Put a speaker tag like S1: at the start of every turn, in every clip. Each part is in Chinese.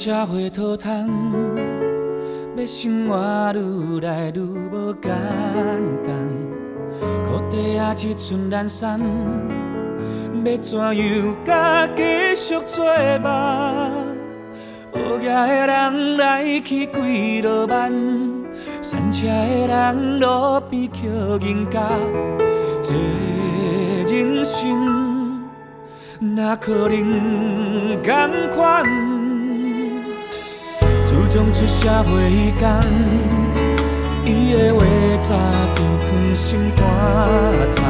S1: 社会讨摊，要生活愈来愈无简单。裤底仔一寸烂衫，要怎样甲继续做梦？学业的人来去几落万，散车的人路边捡银角，这人生哪可能同款？自从出社会迄天，伊的话早就放心肝藏，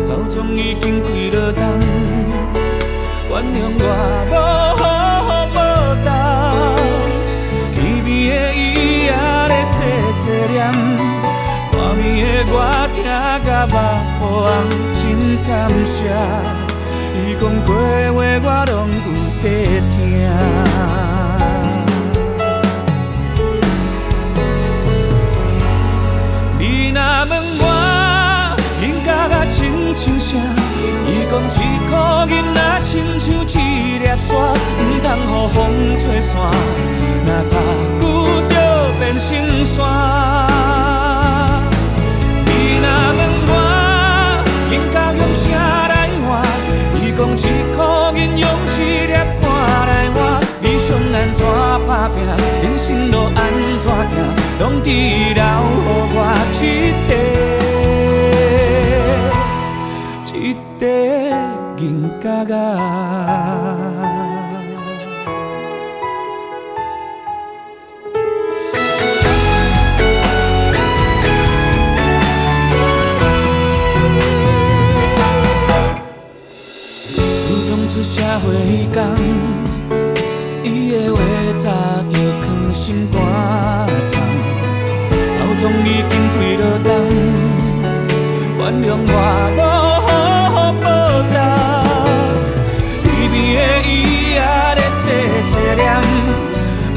S1: 早总已经几落冬，原谅我无好好报答。天边的伊也咧细细念，半暝的我听甲目眶红，真感谢。伊讲过的话我拢有在听。你若问我应该甲亲像啥？伊讲一颗囡仔亲像一粒沙，唔通予风吹散，若踏久就变成山。你若问我应该用啥来换？伊讲一颗银用一粒汗来换。理想安怎打拼，人生路安怎行，拢只留予我一块银角仔。自从出社会迄天，伊的话早就藏心肝藏，早总已经几落冬，原谅我无好好报答。天边的伊也咧细细念，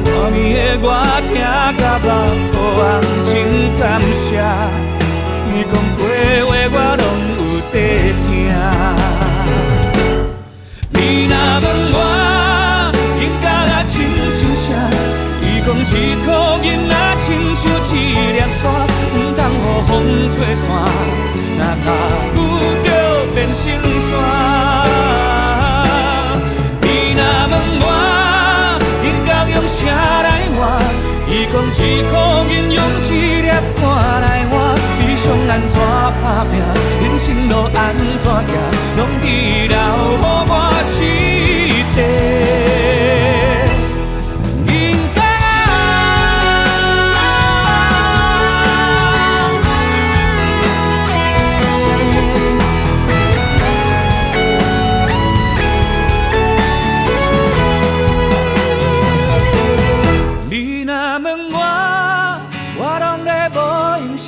S1: 半暝的我听甲目眶红，真感谢。伊讲过的话我拢有在听。你若问我应该甲亲像啥？伊讲一颗银仔亲像一粒沙，唔通予风吹散，若踏久就变成山。你若问我应该用啥来换？伊讲一颗银用一粒汗来换。理想安怎打拼，人生路安怎行，拢只留予我一块银角仔。你若问我拢咧无影响。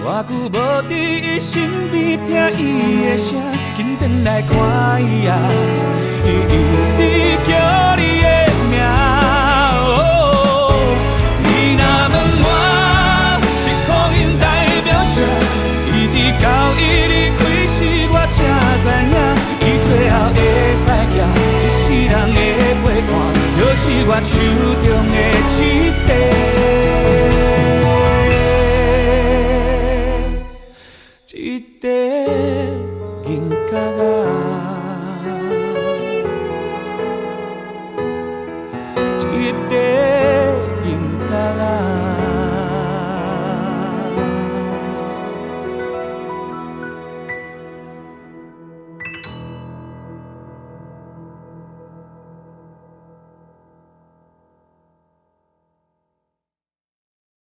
S1: 偌久无伫伊身边听伊的声，紧转来看伊啊，伊一直叫你的名。你若问我一颗银代表啥？伊直到伊离开时，我才知影，伊最后会使行一世人的陪伴，就是我手中的一块银角仔。